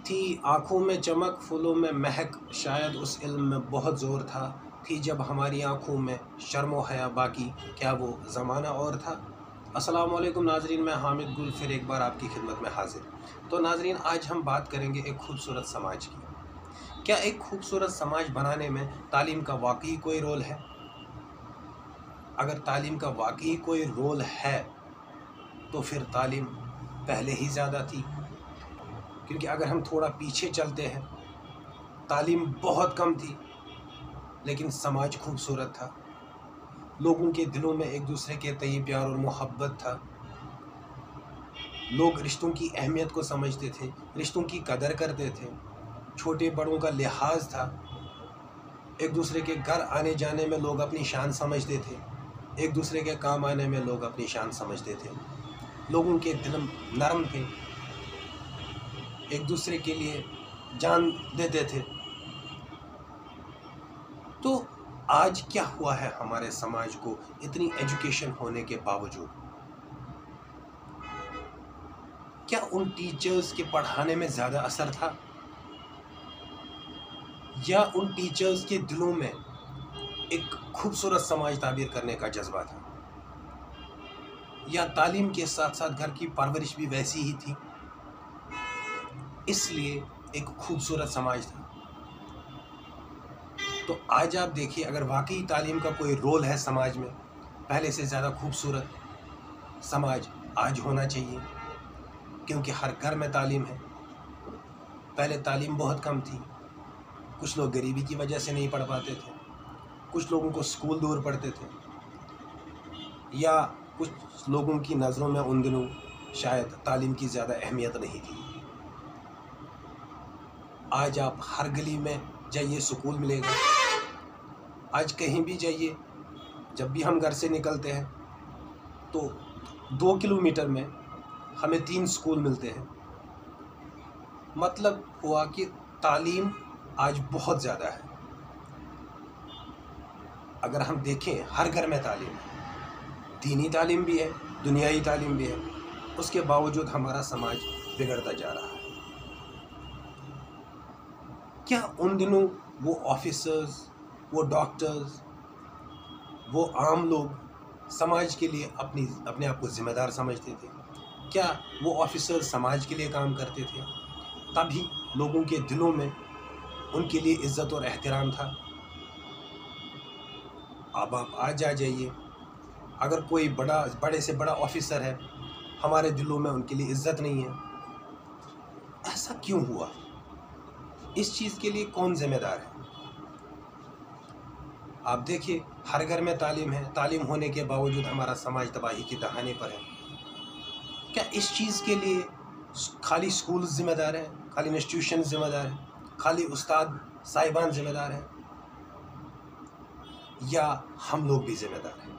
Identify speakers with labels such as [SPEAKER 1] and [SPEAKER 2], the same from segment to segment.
[SPEAKER 1] थी आँखों में चमक, फूलों में महक, शायद उस इल्म में बहुत ज़ोर था। थी जब हमारी आँखों में शर्म व हया बाकी, क्या वो ज़माना और था। अस्सलाम वालेकुम नाज़रीन, मैं हामिद गुल फिर एक बार आपकी खिदमत में हाज़िर। तो नाज़रीन, आज हम बात करेंगे एक खूबसूरत समाज की। क्या एक खूबसूरत समाज बनाने में तालीम का वाकई कोई रोल है? अगर तालीम का वाकई कोई रोल है तो फिर तालीम पहले ही ज़्यादा थी, क्योंकि अगर हम थोड़ा पीछे चलते हैं, तालीम बहुत कम थी लेकिन समाज खूबसूरत था। लोगों के दिलों में एक दूसरे के तय प्यार और मोहब्बत था। लोग रिश्तों की अहमियत को समझते थे, रिश्तों की कदर करते थे, छोटे बड़ों का लिहाज था। एक दूसरे के घर आने जाने में लोग अपनी शान समझते थे, एक दूसरे के काम आने में लोग अपनी शान समझते थे। लोगों के दिल नरम थे, एक दूसरे के लिए जान देते थे। तो आज क्या हुआ है हमारे समाज को इतनी एजुकेशन होने के बावजूद? क्या उन टीचर्स के पढ़ाने में ज़्यादा असर था, या उन टीचर्स के दिलों में एक खूबसूरत समाज ताबीर करने का जज्बा था, या तालीम के साथ साथ घर की परवरिश भी वैसी ही थी, इसलिए एक खूबसूरत समाज था? तो आज आप देखिए, अगर वाकई तालीम का कोई रोल है समाज में, पहले से ज़्यादा खूबसूरत समाज आज होना चाहिए, क्योंकि हर घर में तालीम है। पहले तालीम बहुत कम थी, कुछ लोग गरीबी की वजह से नहीं पढ़ पाते थे, कुछ लोगों को स्कूल दूर पढ़ते थे, या कुछ लोगों की नज़रों में उन दिनों शायद तालीम की ज़्यादा अहमियत नहीं थी। आज आप हर गली में जाइए, स्कूल मिलेगा। आज कहीं भी जाइए, जब भी हम घर से निकलते हैं तो 2 किलोमीटर में हमें 3 स्कूल मिलते हैं। मतलब हुआ कि तालीम आज बहुत ज़्यादा है। अगर हम देखें, हर घर में तालीम है, दीनी तालीम भी है, दुनियावी तालीम भी है, उसके बावजूद हमारा समाज बिगड़ता जा रहा है। क्या उन दिनों वो ऑफिसर्स, वो डॉक्टर्स, वो आम लोग समाज के लिए अपने आप को जिम्मेदार समझते थे? क्या वो ऑफिसर्स समाज के लिए काम करते थे? तभी लोगों के दिलों में उनके लिए इज्जत और एहतराम था। अब आप आज आ जाइए, अगर कोई बड़े से बड़ा ऑफिसर है, हमारे दिलों में उनके लिए इज्जत नहीं है। ऐसा क्यों हुआ? इस चीज़ के लिए कौन जिम्मेदार है? आप देखिए, हर घर में तालीम है, तालीम होने के बावजूद हमारा समाज तबाही की दहाने पर है। क्या इस चीज़ के लिए खाली स्कूल जिम्मेदार हैं, खाली इंस्टीट्यूशन जिम्मेदार हैं, खाली उस्ताद साहिबान जिम्मेदार हैं, या हम लोग भी जिम्मेदार हैं?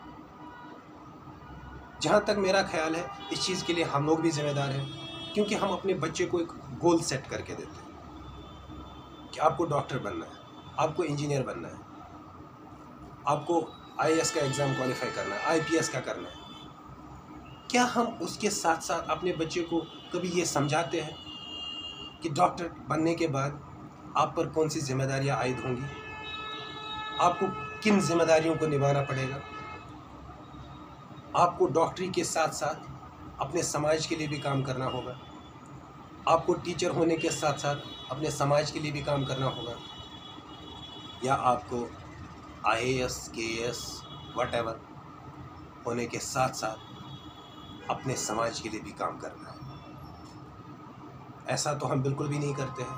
[SPEAKER 1] जहाँ तक मेरा ख्याल है, इस चीज़ के लिए हम लोग भी जिम्मेदार हैं, क्योंकि हम अपने बच्चे को एक गोल सेट करके देते हैं कि आपको डॉक्टर बनना है, आपको इंजीनियर बनना है, आपको आईएएस का एग्ज़ाम क्वालिफाई करना है, आईपीएस का करना है। क्या हम उसके साथ साथ अपने बच्चे को कभी ये समझाते हैं कि डॉक्टर बनने के बाद आप पर कौन सी जिम्मेदारियां आयद होंगी, आपको किन जिम्मेदारियों को निभाना पड़ेगा? आपको डॉक्टरी के साथ साथ अपने समाज के लिए भी काम करना होगा, आपको टीचर होने के साथ साथ अपने समाज के लिए भी काम करना होगा, या आपको आईएएस, केएएस, व्हाटएवर होने के साथ साथ अपने समाज के लिए भी काम करना है। ऐसा तो हम बिल्कुल भी नहीं करते हैं।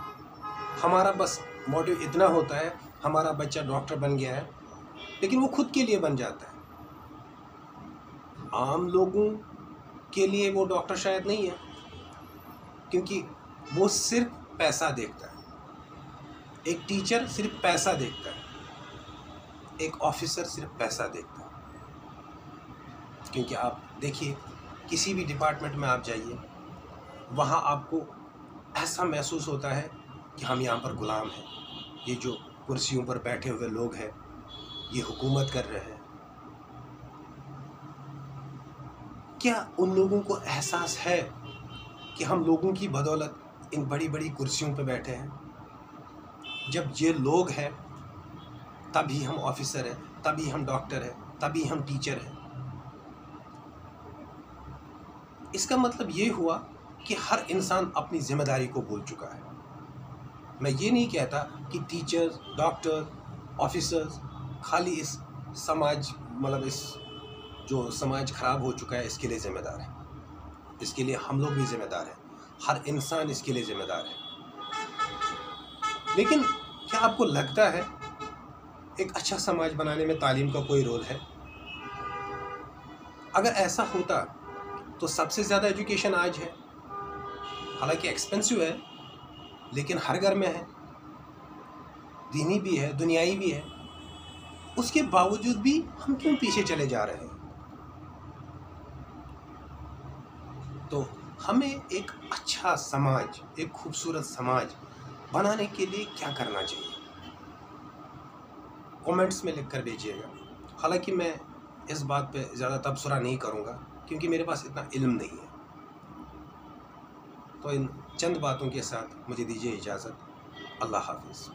[SPEAKER 1] हमारा बस मोटिव इतना होता है, हमारा बच्चा डॉक्टर बन गया है, लेकिन वो खुद के लिए बन जाता है। आम लोगों के लिए वो डॉक्टर शायद नहीं है, क्योंकि वो सिर्फ पैसा देखता है। एक टीचर सिर्फ पैसा देखता है, एक ऑफिसर सिर्फ पैसा देखता है। क्योंकि आप देखिए, किसी भी डिपार्टमेंट में आप जाइए, वहाँ आपको ऐसा महसूस होता है कि हम यहाँ पर गुलाम हैं। ये जो कुर्सियों पर बैठे हुए लोग हैं, ये हुकूमत कर रहे हैं। क्या उन लोगों को एहसास है कि हम लोगों की बदौलत इन बड़ी बड़ी कुर्सियों पे बैठे हैं। जब ये लोग हैं तभी हम ऑफिसर हैं, तभी हम डॉक्टर हैं, तभी हम टीचर हैं। इसका मतलब ये हुआ कि हर इंसान अपनी जिम्मेदारी को भूल चुका है। मैं ये नहीं कहता कि टीचर्स, डॉक्टर, ऑफिसर्स खाली इस समाज मतलब इस जो समाज ख़राब हो चुका है इसके लिए ज़िम्मेदार है। इसके लिए हम लोग भी ज़िम्मेदार हैं, हर इंसान इसके लिए ज़िम्मेदार है। लेकिन क्या आपको लगता है एक अच्छा समाज बनाने में तालीम का कोई रोल है? अगर ऐसा होता तो सबसे ज़्यादा एजुकेशन आज है, हालांकि एक्सपेंसिव है लेकिन हर घर में है, दीनी भी है, दुनियाई भी है। उसके बावजूद भी हम क्यों पीछे चले जा रहे हैं? तो हमें एक अच्छा समाज, एक खूबसूरत समाज बनाने के लिए क्या करना चाहिए? कमेंट्स में लिख कर भेजिएगा। हालांकि मैं इस बात पे ज़्यादा तबसरा नहीं करूँगा क्योंकि मेरे पास इतना इल्म नहीं है। तो इन चंद बातों के साथ मुझे दीजिए इजाज़त। अल्लाह हाफ़िज़।